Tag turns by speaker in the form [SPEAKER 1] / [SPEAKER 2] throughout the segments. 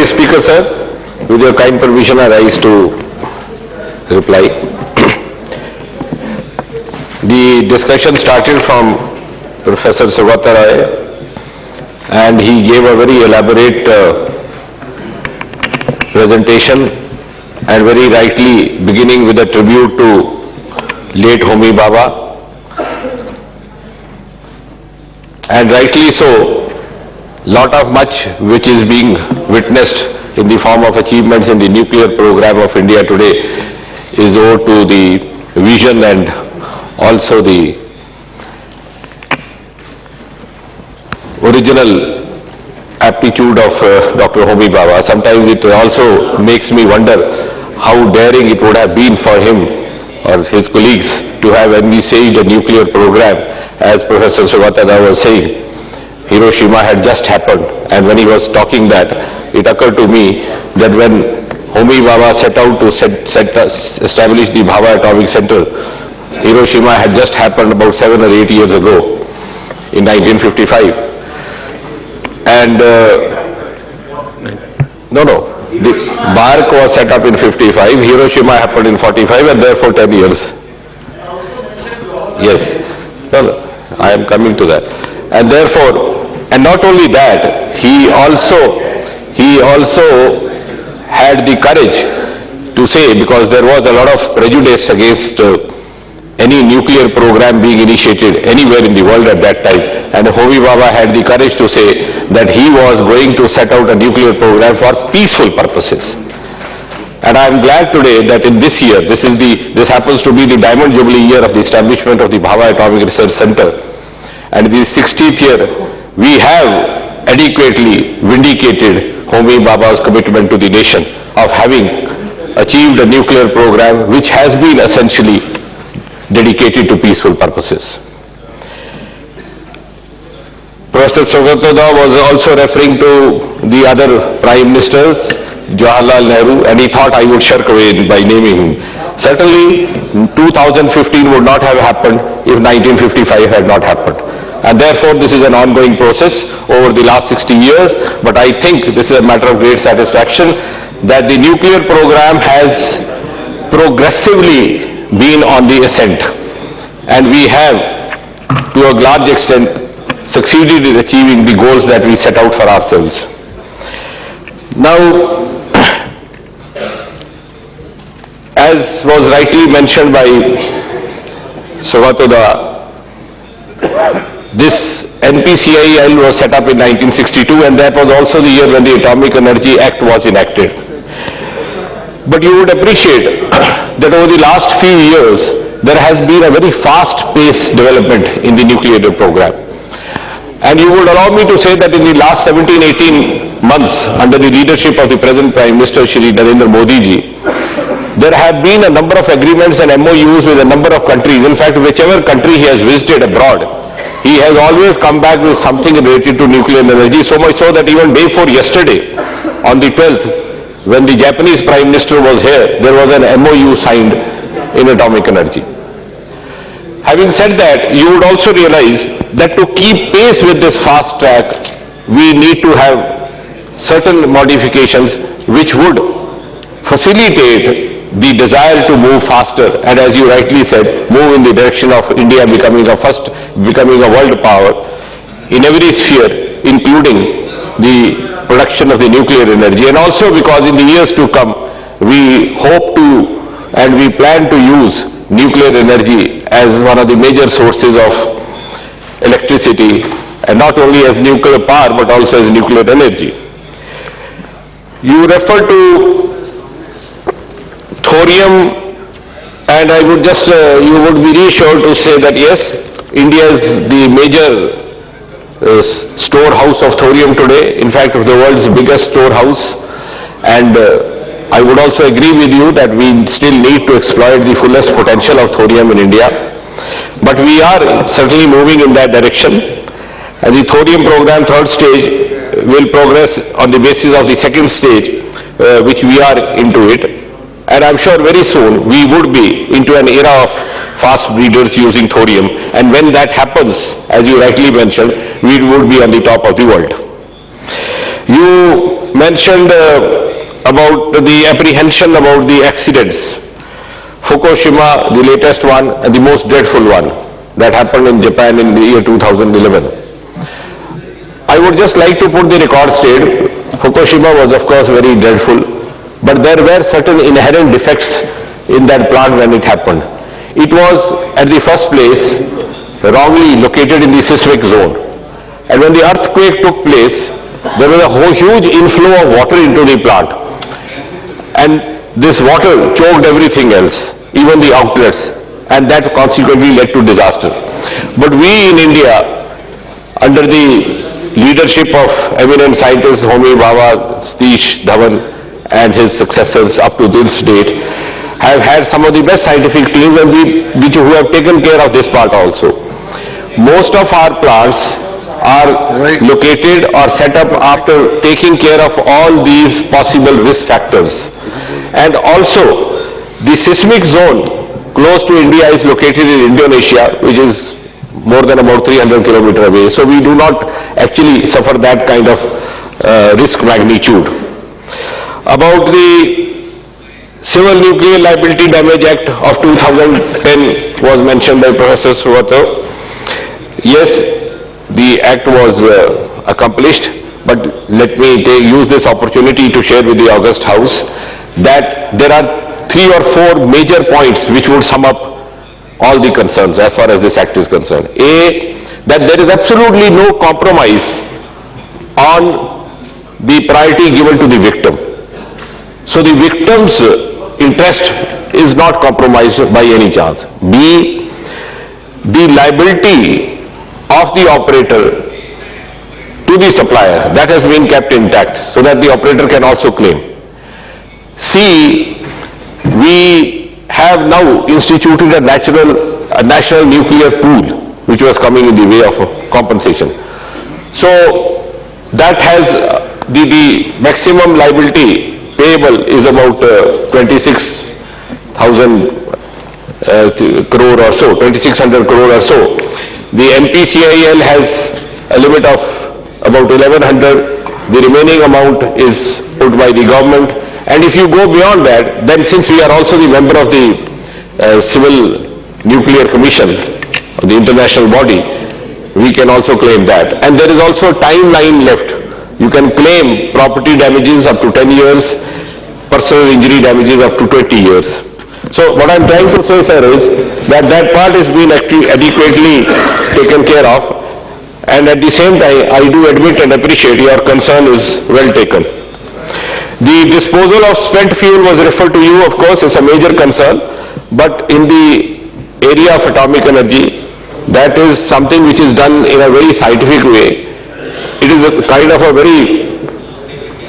[SPEAKER 1] Deputy Speaker, sir, with your kind permission, I rise to reply. The discussion started from Professor Sugata Roy, and he gave a very elaborate presentation, and very rightly beginning with a tribute to late Homi Baba. And rightly so, lot of much which is being witnessed in the form of achievements in the nuclear program of India today is owed to the vision and also the original aptitude of Dr. Homi Baba. Sometimes it also makes me wonder how daring it would have been for him or his colleagues to have envisaged a nuclear program. As Professor Sugata was saying, Hiroshima had just happened, and when he was talking that, it occurred to me that when Homi Baba set out to establish the Bhabha Atomic Center, Hiroshima had just happened about 7 or 8 years ago in 1955. And the BARC was set up in 55, Hiroshima happened in 45, and therefore 10 years. Yes, I am coming to that. And therefore, and not only that, he also had the courage to say, because there was a lot of prejudice against any nuclear program being initiated anywhere in the world at that time, and Homi Baba had the courage to say that he was going to set out a nuclear program for peaceful purposes. And I am glad today that in this year, this happens to be the Diamond Jubilee year of the establishment of the Bhabha Atomic Research Center, and the 60th year, we have adequately vindicated Homi Baba's commitment to the nation of having achieved a nuclear program which has been essentially dedicated to peaceful purposes. Professor Sugata was also referring to the other prime ministers, Jawaharlal Nehru, and he thought I would shirk away by naming him. Certainly, 2015 would not have happened if 1955 had not happened. And therefore, this is an ongoing process over the last 60 years, but I think this is a matter of great satisfaction that the nuclear program has progressively been on the ascent, and we have, to a large extent, succeeded in achieving the goals that we set out for ourselves. Now, as was rightly mentioned by Sugata, this NPCIL was set up in 1962, and that was also the year when the Atomic Energy Act was enacted. But you would appreciate that over the last few years, there has been a very fast-paced development in the nuclear program. And you would allow me to say that in the last 17-18 months, under the leadership of the present Prime Minister, Shri Jitendra ji, there have been a number of agreements and MOUs with a number of countries. In fact, whichever country he has visited abroad, he has always come back with something related to nuclear energy, so much so that even day before yesterday, on the 12th, when the Japanese Prime Minister was here, there was an MOU signed in atomic energy. Having said that, you would also realize that to keep pace with this fast track, we need to have certain modifications which would facilitate the desire to move faster, and as you rightly said, move in the direction of India becoming a world power in every sphere, including the production of the nuclear energy. And also because in the years to come, we hope to and we plan to use nuclear energy as one of the major sources of electricity, and not only as nuclear power but also as nuclear energy. You refer to thorium, and I would just, you would be reassured to say that yes, India is the major storehouse of thorium today, in fact of the world's biggest storehouse, and I would also agree with you that we still need to exploit the fullest potential of thorium in India, but we are certainly moving in that direction, and the thorium program third stage will progress on the basis of the second stage, which we are into it. And I'm sure very soon we would be into an era of fast breeders using thorium, and when that happens, as you rightly mentioned, we would be on the top of the world. You mentioned about the apprehension about the accidents. Fukushima, the latest one and the most dreadful one that happened in Japan in the year 2011. I would just like to put the record straight. Fukushima was of course very dreadful, but there were certain inherent defects in that plant when it happened. It was at the first place wrongly located in the seismic zone, and when the earthquake took place, there was a huge inflow of water into the plant, and this water choked everything else, even the outlets, and that consequently led to disaster. But we in India, under the leadership of eminent scientists Homi Bhabha, Satish Dhawan and his successors up to this date, have had some of the best scientific teams and who have taken care of this part also. Most of our plants are located or set up after taking care of all these possible risk factors. And also, the seismic zone close to India is located in Indonesia, which is more than about 300 kilometers away. So we do not actually suffer that kind of risk magnitude. About the Civil Nuclear Liability Damage Act of 2010 was mentioned by Professor Sruvato. Yes, the act was accomplished, but let me use this opportunity to share with the August House that there are 3 or 4 major points which would sum up all the concerns as far as this act is concerned. A, that there is absolutely no compromise on the priority given to the victim. So the victim's interest is not compromised by any chance. B, the liability of the operator to the supplier, that has been kept intact so that the operator can also claim. C, we have now instituted a national nuclear pool which was coming in the way of compensation. So that has the maximum liability payable is about 26,000 crore or so, 2,600 crore or so. The NPCIL has a limit of about 1,100. The remaining amount is put by the government. And if you go beyond that, then since we are also the member of the Civil Nuclear Commission, the international body, we can also claim that. And there is also a timeline left. You can claim property damages up to 10 years, personal injury damages up to 20 years. So what I'm trying to say, sir, is that that part is being adequately taken care of, and at the same time I do admit and appreciate your concern is well taken. The disposal of spent fuel was referred to you, of course, is a major concern, but in the area of atomic energy, that is something which is done in a very scientific way. It is a kind of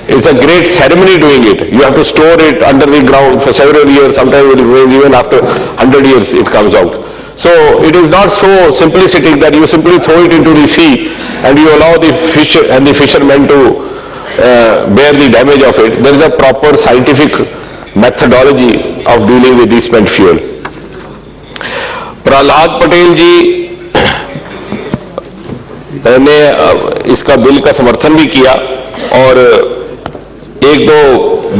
[SPEAKER 1] it's a great ceremony doing it. You have to store it under the ground for several years, sometimes even after 100 years it comes out. So it is not so simplistic that you simply throw it into the sea and you allow the fish and the fishermen to bear the damage of it. There is a proper scientific methodology of dealing with the spent fuel. Prahlad Patel जी ने इसका bill का समर्थन भी किया और एक दो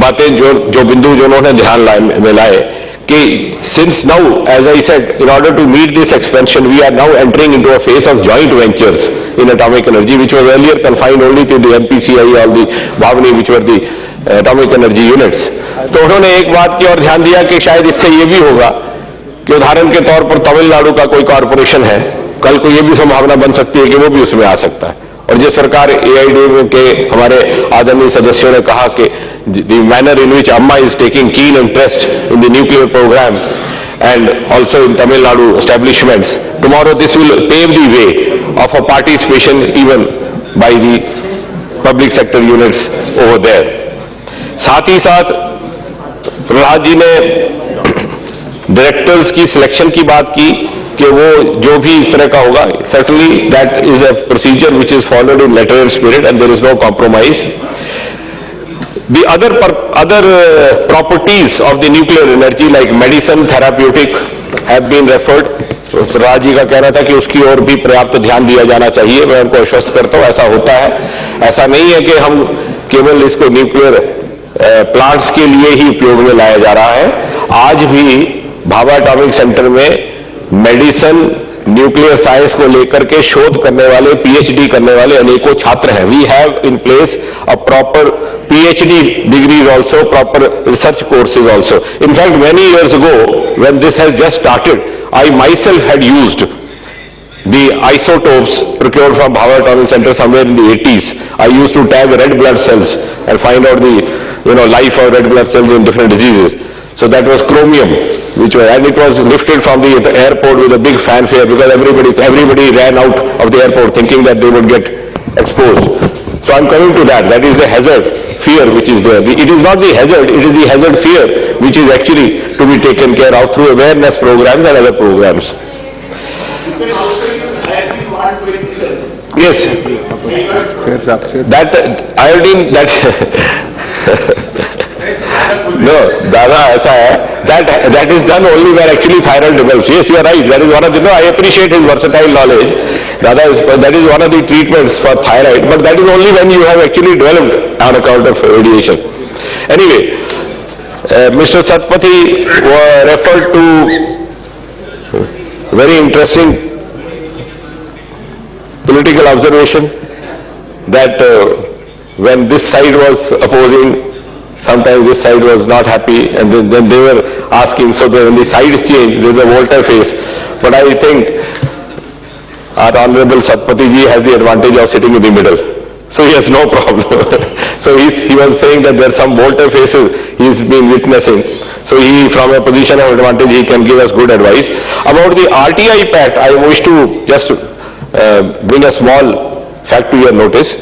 [SPEAKER 1] बातें जो बिंदु जो उन्होंने ध्यान में लाए कि since now, as I said, in order to meet this expansion, we are now entering into a phase of joint ventures in atomic energy, which was earlier confined only to the NPCI or the Bhavani, which were the atomic energy units. तो उन्होंने एक बात की और ध्यान दिया कि शायद इससे ये भी होगा कि उदाहरण के तौर पर तमिलनाडु का कोई कॉरपोरेशन है, कल को ये भी संभावना बन सकती है कि वो भी उसमें आ सकता है. और जिस प्रकार AID के हमारे आदरणीय सदस्यों ने कहा कि the manner in which Amma is taking keen interest in the nuclear program and also in Tamil Nadu establishments, tomorrow this will pave the way of a participation even by the public sector units over there. साथ ही साथ प्रहलाद जी ने directors की selection की बात की कि वो जो भी इस तरह का होगा, certainly that is a procedure which is followed in letter and spirit and there is no compromise. The other properties of the nuclear energy like medicine, therapeutic have been referred. Raj ji का कहना था कि उसकी ओर भी पर्याप्त ध्यान दिया जाना चाहिए। मैं उनको आश्वस्त करता हूं ऐसा होता है। ऐसा नहीं है कि हम केवल इसको न्यूक्लियर प्लांट्स के लिए ही उपयोग में लाया जा रहा है। आज भी भाभा एटॉमिक सेंटर में मेडिसिन, न्यूक्लियर साइंस को लेकर के शोध करने वाले, पीएचडी करने वाले अनेकों छात्र हैं। We have in place a proper PhD degrees also, proper research courses also. In fact, many years ago, when this has just started, I myself had used the isotopes procured from Bharatiya Atomic Center somewhere in the 80s. I used to tag red blood cells and find out the life of red blood cells in different diseases. So that was chromium, and it was lifted from the airport with a big fanfare because everybody ran out of the airport thinking that they would get exposed. So I'm coming to that. That is the hazard fear which is there. It is not the hazard, it is the hazard fear which is actually to be taken care of through awareness programs and other programs. Yes. That iodine, no, Dada, aisa hai, that is done only where actually thyroid develops. Yes, you are right. That is one of the, I appreciate his versatile knowledge. That is one of the treatments for thyroid, but that is only when you have actually developed on account of radiation. Anyway, Mr. Satpathy referred to very interesting political observation that when this side was opposing, sometimes this side was not happy, and then they were asking, so when the sides change, there is a volte-face. But I think our Honorable Satpathy ji has the advantage of sitting in the middle. So he has no problem. So he was saying that there are some volte-faces he's been witnessing. So he, from a position of advantage, he can give us good advice. About the RTI Pact, I wish to just bring a small fact to your notice.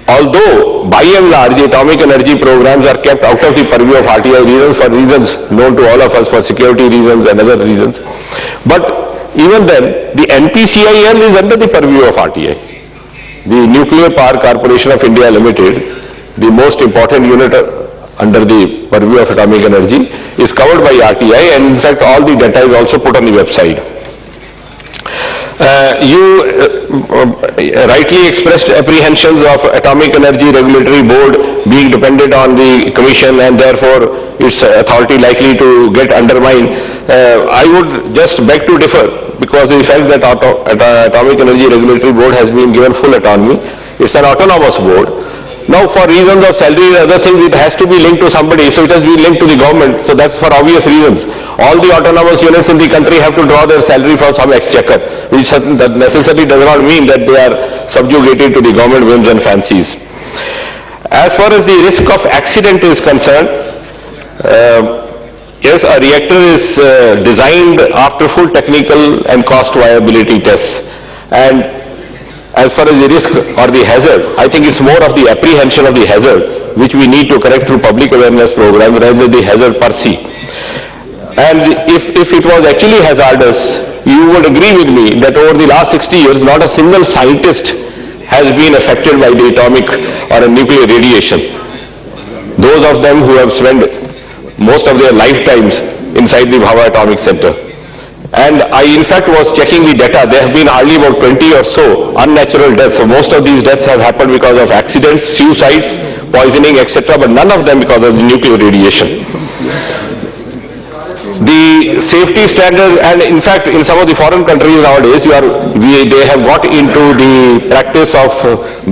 [SPEAKER 1] Although, by and large, the atomic energy programs are kept out of the purview of RTI reasons, for reasons known to all of us, for security reasons and other reasons. But even then, the NPCIL is under the purview of RTI. The Nuclear Power Corporation of India Limited, the most important unit under the purview of atomic energy, is covered by RTI, and in fact all the data is also put on the website. You rightly expressed apprehensions of Atomic Energy Regulatory Board being dependent on the Commission and therefore its authority likely to get undermined. I would just beg to differ, because the fact that Atomic Energy Regulatory Board has been given full autonomy. It's an autonomous board. Now, for reasons of salary and other things, it has to be linked to somebody, so it has been linked to the government, so that's for obvious reasons. All the autonomous units in the country have to draw their salary from some exchequer, which that necessarily does not mean that they are subjugated to the government whims and fancies. As far as the risk of accident is concerned, yes, a reactor is designed after full technical and cost viability tests, and as far as the risk or the hazard, I think it's more of the apprehension of the hazard which we need to correct through public awareness program rather than the hazard per se. And if it was actually hazardous, you would agree with me that over the last 60 years, not a single scientist has been affected by the atomic or a nuclear radiation. Those of them who have spent most of their lifetimes inside the Bharatiya Atomic Center. And I in fact was checking the data. There have been hardly about 20 or so unnatural deaths. So most of these deaths have happened because of accidents, suicides, poisoning, etc., but none of them because of the nuclear radiation. The safety standards, and in fact in some of the foreign countries nowadays, they have got into the practice of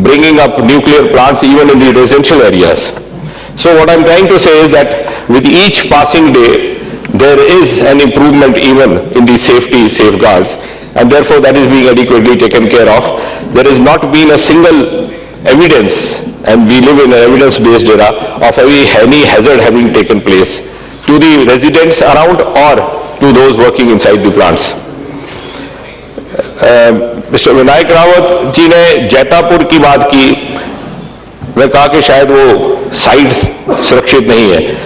[SPEAKER 1] bringing up nuclear plants even in the residential areas. So what I'm trying to say is that with each passing day, there is an improvement even in the safety safeguards, and therefore that is being adequately taken care of. There has not been a single evidence, and we live in an evidence-based era, of any hazard having taken place to the residents around or to those working inside the plants. Mr. Vinayak Rawat ji ने जैतापुर की बात की. मैं कहा कि शायद वो site सुरक्षित नहीं है.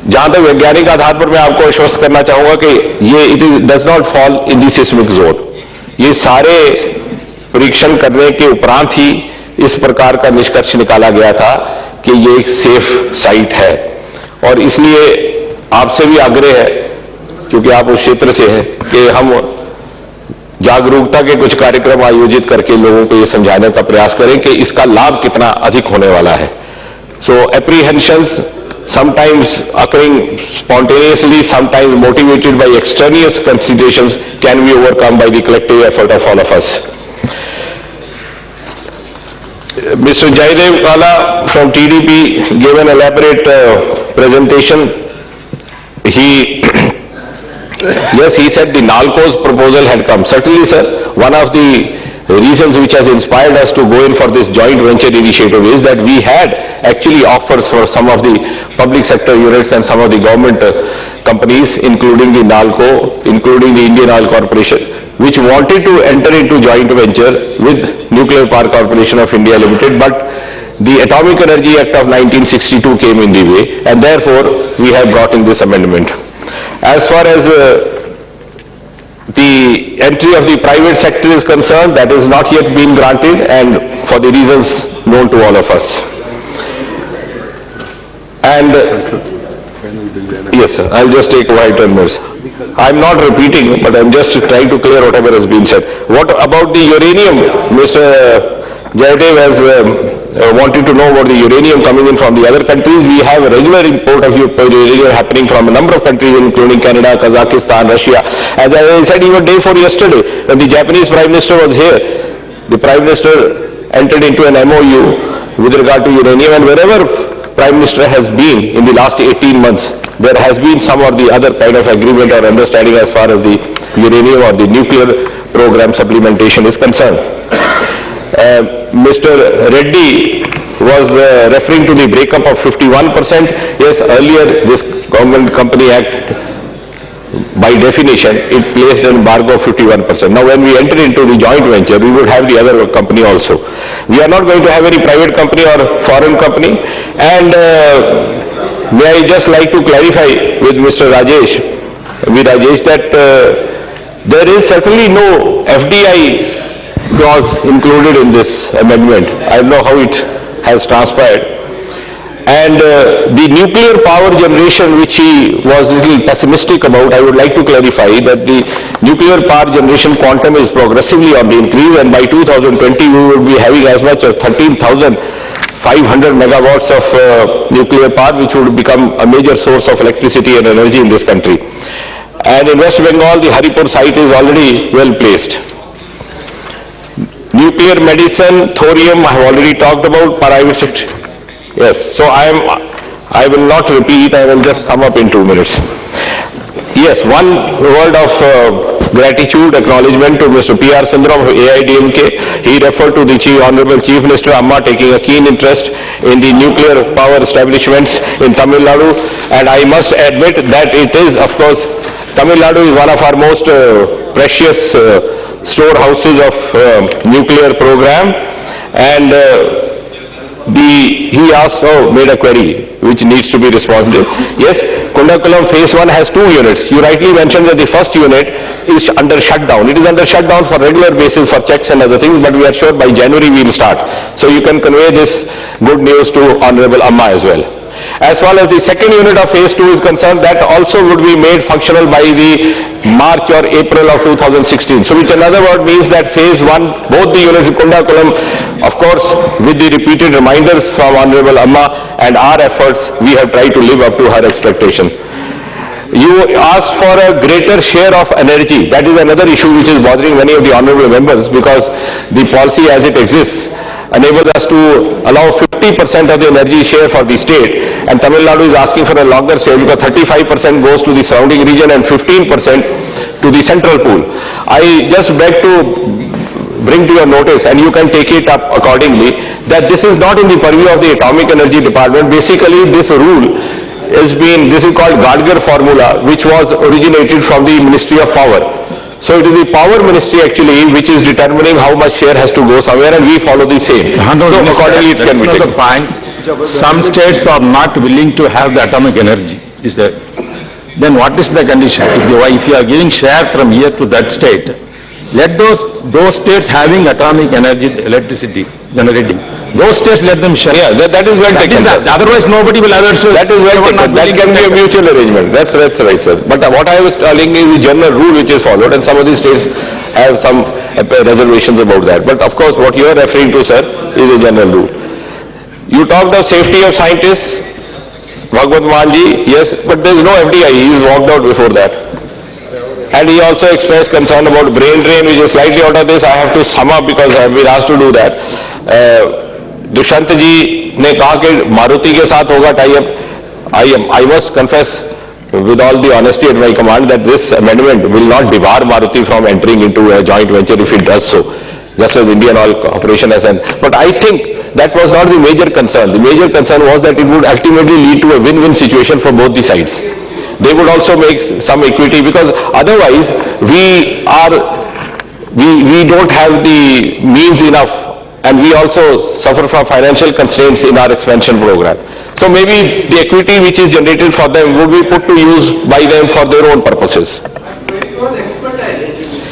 [SPEAKER 1] जहां तक वैज्ञानिक आधार पर मैं आपको आश्वस्त करना चाहूंगा कि ये it does not fall in the seismic zone. ये सारे परीक्षण करने के उपरांत ही इस प्रकार का निष्कर्ष निकाला गया था कि ये एक सेफ साइट है. और इसलिए आपसे भी आग्रह है, क्योंकि आप उस क्षेत्र से हैं, कि हम जागरूकता के कुछ कार्यक्रम आयोजित करके लोगों को ये समझाने का प्रयास करें कि इसका लाभ कितना अधिक होने वाला है. So apprehensions, sometimes occurring spontaneously, sometimes motivated by extraneous considerations, can be overcome by the collective effort of all of us. Mr. Jaidev Kala from TDP gave an elaborate presentation. He yes, he said the NALCO's proposal had come. Certainly, sir, one of the reasons which has inspired us to go in for this joint venture initiative is that we had actually offers for some of the public sector units and some of the government companies, including the NALCO, including the Indian Oil Corporation, which wanted to enter into joint venture with Nuclear Power Corporation of India Limited, but the Atomic Energy Act of 1962 came in the way, and therefore we have brought in this amendment. As far as the entry of the private sector is concerned, that is not yet been granted, and for the reasons known to all of us. And yes, sir, I'll just take 5-10 minutes. I'm not repeating, but I'm just trying to clear whatever has been said. What about the uranium? Mr. Jaidev has wanted to know about the uranium coming in from the other countries. We have a regular import of uranium happening from a number of countries, including Canada, Kazakhstan, Russia. As I said even day before yesterday, when the Japanese Prime Minister was here, the Prime Minister entered into an MOU with regard to uranium, and wherever Prime Minister has been in the last 18 months, there has been some or the other kind of agreement or understanding as far as the uranium or the nuclear program supplementation is concerned. Mr. Reddy was referring to the breakup of 51%. Yes, earlier this Government Company Act, by definition, it placed an embargo of 51%. Now when we enter into the joint venture, we would have the other company also. We are not going to have any private company or foreign company. And may I just like to clarify with Mr. Rajesh, that there is certainly no FDI clause included in this amendment. I don't know how it has transpired. And the nuclear power generation, which he was a little pessimistic about, I would like to clarify that the nuclear power generation quantum is progressively on the increase, and by 2020 we will be having as much as 13,500 megawatts of nuclear power, which would become a major source of electricity and energy in this country. And in West Bengal, the Haripur site is already well placed. Nuclear medicine, thorium, I have already talked about, private sector. Yes, so I will not repeat, I will just sum up in 2 minutes. Yes, one word of gratitude, acknowledgement to Mr. P.R. Sundaram of AIDMK. He referred to the Honorable Chief Minister Amma taking a keen interest in the nuclear power establishments in Tamil Nadu, and I must admit that it is, of course, Tamil Nadu is one of our most precious storehouses of nuclear program, and he also made a query which needs to be responded. Yes, Kundakulam phase 1 has 2 units. You rightly mentioned that the first unit is under shutdown. It is under shutdown for regular basis for checks and other things, but we are sure by January we will start. So you can convey this good news to Honorable Amma as well. As far as the second unit of phase 2 is concerned, that also would be made functional by the March or April of 2016. So which in other word means that phase 1, both the units in Kundakulam, of course, with the repeated reminders from Honorable Amma and our efforts, we have tried to live up to her expectation. You asked for a greater share of energy. That is another issue which is bothering many of the honorable members, because the policy as it exists enables us to allow 50% of the energy share for the state, and Tamil Nadu is asking for a longer share because 35% goes to the surrounding region and 15% to the central pool. I just beg to bring to your notice, and you can take it up accordingly, that this is not in the purview of the Atomic Energy Department. Basically, this rule this is called Gadgar formula, which was originated from the Ministry of Power. So it is the Power Ministry actually which is determining how much share has to go somewhere, and we follow the same. So accordingly it can be taken.
[SPEAKER 2] Some states are not willing to have the atomic energy. Is that? Then what is the condition? If you are giving share from here to that state, let those states having atomic energy, electricity generating, Those states let them share.
[SPEAKER 1] Yeah, that is well taken.
[SPEAKER 2] Otherwise nobody will ever say.
[SPEAKER 1] That is well taken. That can be a mutual arrangement. That's right, sir. But what I was telling is the general rule which is followed, and some of these states have some reservations about that. But of course, what you are referring to, sir, is a general rule. You talked of safety of scientists, Bhagwat Manji, yes, but there is no FDI. He is walked out before that. And he also expressed concern about brain drain, which is slightly out of this. I have to sum up because I have been asked to do that. Dushyant जी ने कहा कि मारुति के साथ होगा tie up. I must confess with all the honesty at my command that this amendment will not debar Maruti from entering into a joint venture if it does so, just as Indian Oil Corporation has. But I think that was not the major concern. The major concern was that it would ultimately lead to a win-win situation for both the sides. They would also make some equity, because otherwise we don't have the means enough, and we also suffer from financial constraints in our expansion program. So maybe the equity which is generated for them would be put to use by them for their own purposes.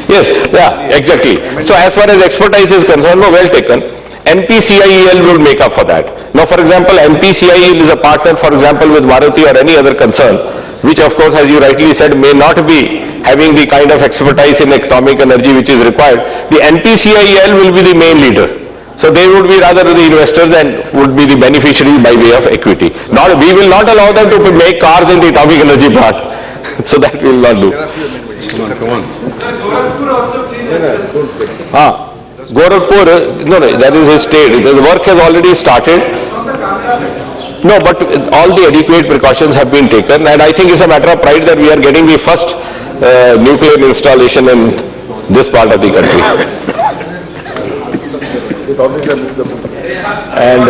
[SPEAKER 1] Yes, yeah, exactly. So as far as expertise is concerned, well taken. NPCIEL will make up for that. Now, for example, NPCIEL is a partner, for example, with Bharatiya or any other concern, which of course, as you rightly said, may not be having the kind of expertise in atomic energy which is required. The NPCIEL will be the main leader. So they would be rather the investors and would be the beneficiaries by way of equity. We will not allow them to make cars in the atomic energy plant. So that we will not do. Gorakhpur, no, that is his state. The work has already started. No, but all the adequate precautions have been taken, and I think it's a matter of pride that we are getting the first nuclear installation in this part of the country. And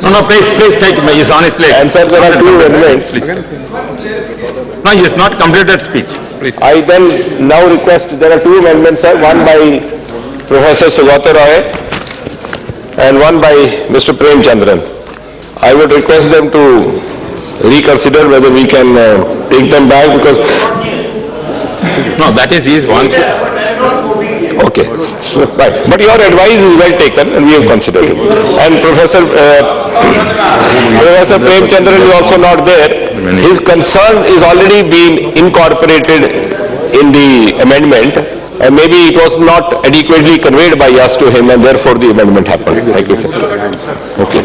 [SPEAKER 2] no, please take his honest place.
[SPEAKER 1] And sir, there are two amendments.
[SPEAKER 2] No, he has not completed speech. Please.
[SPEAKER 1] I then now request, there are two amendments, sir, one by Professor Sugata Roy and one by Mr. Prem Chandran. I would request them to reconsider whether we can take them back, because...
[SPEAKER 2] No, that is his one.
[SPEAKER 1] Okay, right. But your advice is well taken and we have considered it. And Professor Prem Chandran is also not there. His concern is already been incorporated in the amendment, and maybe it was not adequately conveyed by us to him, and therefore the amendment happened. Thank you, sir. Okay.